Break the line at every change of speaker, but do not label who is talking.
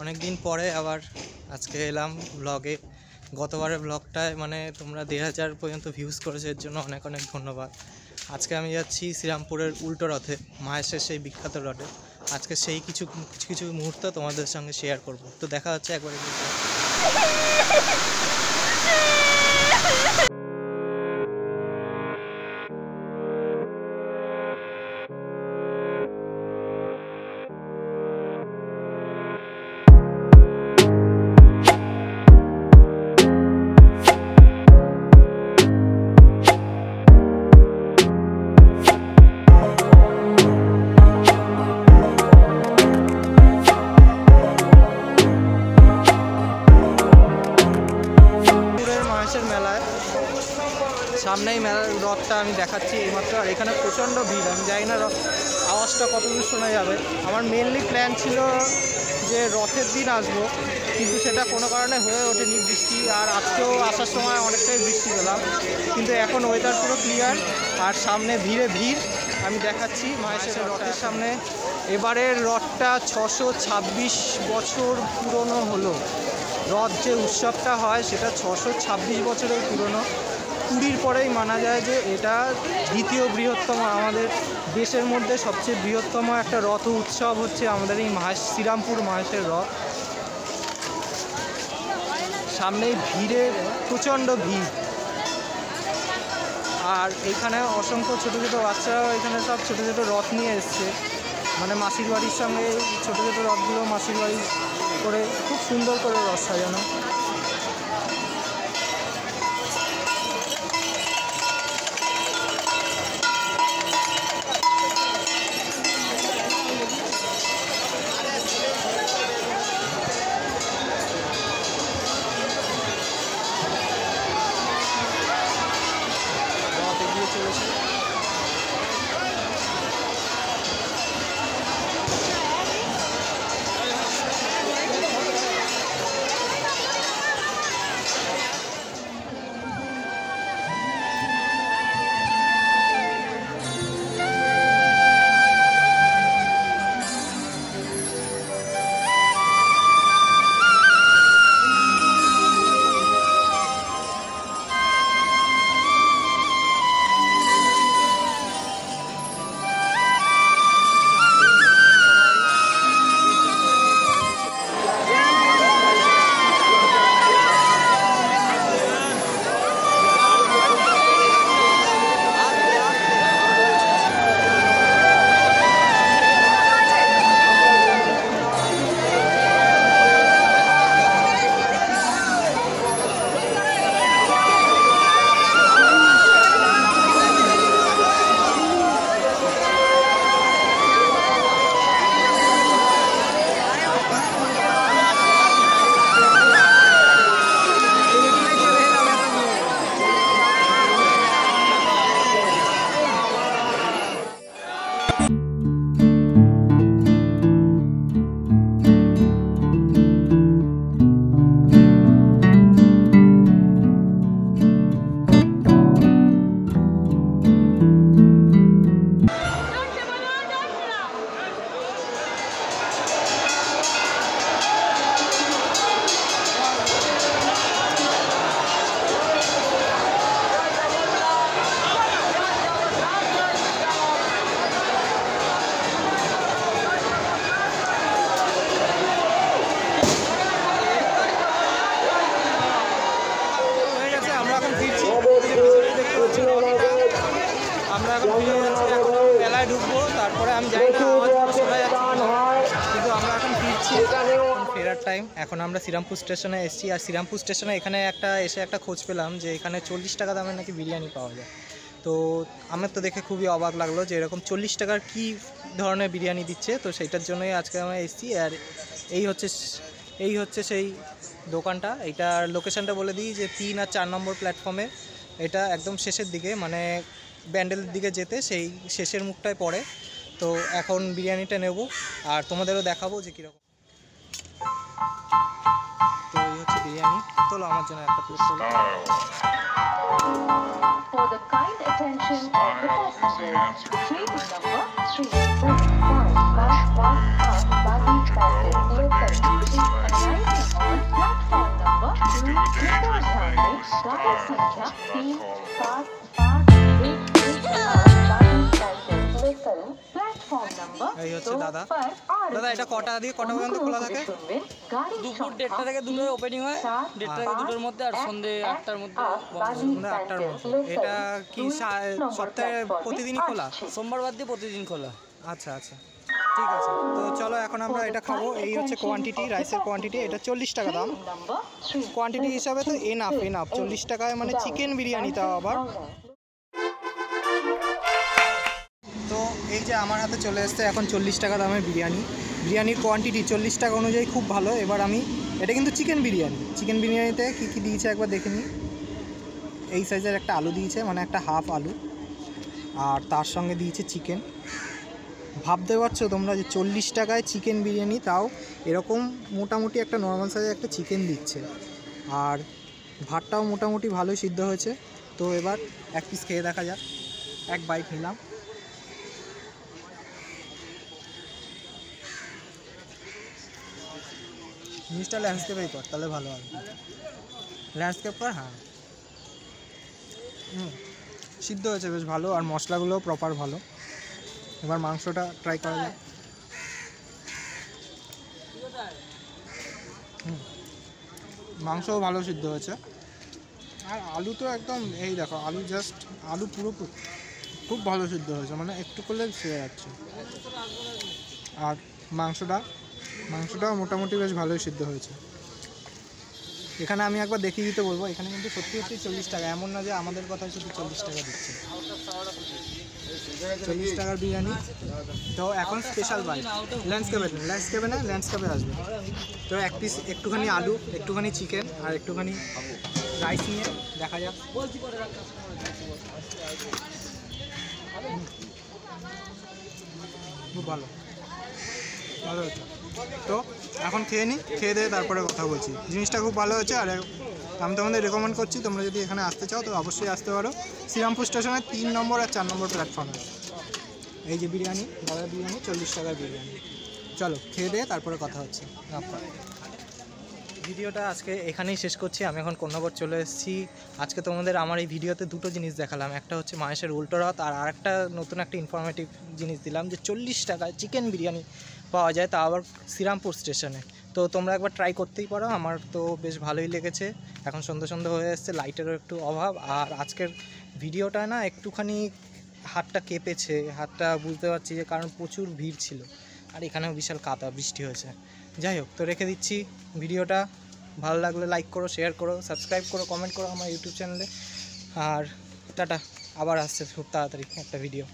অনেক দিন পরে আবার আজকে এলাম ব্লগে। গতবারের ব্লগটায় মানে তোমরা 1500 পর্যন্ত ভিউজ করেছো, এর জন্য অনেক অনেক ধন্যবাদ। আজকে আমি যাচ্ছি শ্রীরামপুরের উল্টো রথে, মাহেশের সেই বিখ্যাত রথে। আজকে সেই কিছু কিছু মুহূর্ত তোমাদের সঙ্গে শেয়ার করব। তো দেখা হচ্ছে একবারে। মেলায় সামনেই মেলার রথটা আমি দেখাচ্ছি এইমাত্র, আর এখানে প্রচণ্ড ভিড়। আমি জানি না আওয়াজটা কতদূর শোনা যাবে। আমার মেনলি প্ল্যান ছিল যে রথের দিন আসবো, কিন্তু সেটা কোনো কারণে হয়ে ওঠেনি, বৃষ্টি। আর আজকেও আসার সময় অনেকটাই বৃষ্টি পেলাম, কিন্তু এখন ওয়েদার পুরো ক্লিয়ার। আর সামনে ভিড়ে ভিড় আমি দেখাচ্ছি মাহেশের রথের সামনে। এবারের রথটা 626 বছর পুরনো হলো। রথ যে উৎসবটা হয় সেটা 626 বছরের পুরনো। পুরীর পরেই মানা যায় যে এটা দ্বিতীয় বৃহত্তম, আমাদের দেশের মধ্যে সবচেয়ে বৃহত্তম একটা রথ উৎসব হচ্ছে আমাদের এই শ্রীরামপুর মাহেশের রথ। সামনেই ভিড়ের প্রচণ্ড ভিড়, আর এইখানে অসংখ্য ছোটো ছোটো বাচ্চারাও এখানে সব ছোটো ছোটো রথ নিয়ে এসছে, মানে মাসির বাড়ির সঙ্গে ছোটো ছোটো রথগুলো মাসির বাড়ি করে খুব সুন্দর করে রথ সাজানো। রথ এগিয়ে চলেছে। আমরা এখন মেলায় ঢুকবো, তারপরে আমি জানি না শোনা যাচ্ছে, কিন্তু আমরা এখন ফিরছি, ফেরার টাইম। এখন আমরা শ্রীরামপুর স্টেশনে এসেছি, আর শ্রীরামপুর স্টেশনে এখানে একটা খোঁজ পেলাম যে এখানে 40 টাকা দামের নাকি বিরিয়ানি পাওয়া যায়। তো আমার তো দেখে খুবই অবাক লাগলো যে এরকম 40 টাকার কী ধরনের বিরিয়ানি দিচ্ছে। তো সেইটার জন্যই আজকে আমরা এসেছি। আর এই হচ্ছে সেই দোকানটা। এইটার লোকেশানটা বলে দিই যে 3 আর 4 নম্বর প্ল্যাটফর্মে। এটা একদম শেষের দিকে, মানে ব্যান্ডেলের দিকে যেতে সেই শেষের মুখটায় পড়ে। তো এখন বিরিয়ানিটা নেব আর তোমাদেরও দেখাবো যে কীরকম। তো এই হচ্ছে বিরিয়ানি। তোলো আমার জন্য একটা প্লেট তোলো।
For the kind attention of the passengers, train number 345 baggage local. गाड़ी संख्या 37711 गाड़ी स्टेशन लेकर प्लेटफॉर्म नंबर
এই হচ্ছে
2
দাদা।
पर आ रही
দাদা এটা কটা দিয়ে কটা পর্যন্ত খোলা থাকে?
गाड़ी
দুপুর 1:30 থেকে 2টোয় ওপেনিং হয়, 1:30 থেকে 2টোর মধ্যে, আর সন্ধ্যে 8টার মধ্যে বন্ধ।
সন্ধ্যা 8টার মধ্যে। এটা কি সপ্তাহে প্রতিদিনই খোলা?
সোমবার বাদ দিয়ে প্রতিদিন খোলা।
আচ্ছা আচ্ছা, ঠিক আছে। তো চলো এখন আমরা এটা খাবো। এই হচ্ছে কোয়ান্টিটি, রাইসের কোয়ান্টিটি। এটা 40 টাকা দাম। কোয়ান্টিটি হিসাবে তো এনাফ 40 টাকায় মানে চিকেন বিরিয়ানি, তাও আবার। তো এই যে আমার হাতে চলে এসছে এখন 40 টাকা দামের বিরিয়ানি। বিরিয়ানির কোয়ান্টিটি 40 টাকা অনুযায়ী খুব ভালো। এবার আমি, এটা কিন্তু চিকেন বিরিয়ানি। চিকেন বিরিয়ানিতে কী কী দিয়েছে একবার দেখে নিই। এই সাইজের একটা আলু দিয়েছে, মানে একটা হাফ আলু, আর তার সঙ্গে দিয়েছে চিকেন। ভাবতে পারছো তোমরা যে 40 টাকায় চিকেন বিরিয়ানি, তাও এরকম মোটামুটি একটা নর্মাল সাইজের একটা চিকেন দিচ্ছে। আর ভাতটাও মোটামুটি ভালোই সিদ্ধ হয়েছে। তো এবার এক পিস খেয়ে দেখা যাক। এক বাইট নিলাম। জিনিসটা ল্যান্ডস্কেপেই কর, তাহলে ভালো হবে। ল্যান্ডস্কেপ কর, হ্যাঁ। সিদ্ধ হয়েছে বেশ ভালো, আর মশলাগুলোও প্রপার ভালো। এবার মাংসটা ট্রাই করা যায়। মাংসও ভালো সিদ্ধ হয়েছে। আর আলু তো একদম, এই দেখো আলু, জাস্ট আলু পুরোপুরি খুব ভালো সিদ্ধ হয়েছে, মানে একটু করলে ছেড়ে যাচ্ছে। আর মাংসটাও মোটামুটি বেশ ভালোই সিদ্ধ হয়েছে। এখানে আমি একবার দেখিয়ে দিতে বলবো, এখানে কিন্তু সত্যি 40 টাকা, এমন না যে আমাদের কথায় শুধু 40 টাকা দিচ্ছে। 40 টাকার বিরিয়ানি। তো এখন স্পেশাল বাইট ল্যান্ডস্কেপে আসবে। তো এক পিস একটুখানি আলু, একটুখানি চিকেন, আর একটুখানি রাইস নিয়ে দেখা যাক। খুব ভালো হয়েছে। তো এখন খেয়ে নিই, খেয়ে দিয়ে তারপরে কথা বলছি। জিনিসটা খুব ভালো হয়েছে। আর আমি তোমাদের রেকমেন্ড করছি, তোমরা যদি এখানে আসতে চাও তো অবশ্যই আসতে পারো। শ্রীরামপুর স্টেশনের 3 নম্বর আর 4 নম্বর প্ল্যাটফর্মে। এই যে বিরিয়ানি, দাদার বিরিয়ানি, 40 টাকার বিরিয়ানি। চলো খেয়ে দিয়ে তারপরে কথা হচ্ছে। ভিডিওটা আজকে এখানেই শেষ করছি। আমি এখন কন্যাগর চলে এসেছি। আজকে তোমাদের আমার এই ভিডিওতে দুটো জিনিস দেখালাম। একটা হচ্ছে মাহেশের উল্টো রথ, আর আরেকটা নতুন একটা ইনফরমেটিভ জিনিস দিলাম যে 40 টাকায় চিকেন বিরিয়ানি পাওয়া যায়, তা আবার শ্রীরামপুর স্টেশনে। তো তোমরা একবার ট্রাই করতেই পারো। আমার তো বেশ ভালোই লেগেছে। এখন সন্ধ্যা হয়ে এসছে, লাইটেরও একটু অভাব। আর আজকের ভিডিওটা না একটুখানি হাতটা কেঁপেছে, হাতটা বুঝতে পারছি যে, কারণ প্রচুর ভিড় ছিল, আর এখানেও বিশাল কাদা বৃষ্টি হয়েছে। যাই হোক, তো রেখে দিচ্ছি ভিডিওটা। ভালো লাগলে লাইক করো, শেয়ার করো, সাবস্ক্রাইব করো, কমেন্ট করো আমার ইউটিউব চ্যানেলে। আর টাটা, আবার আসছে খুব তাড়াতাড়ি একটা ভিডিও।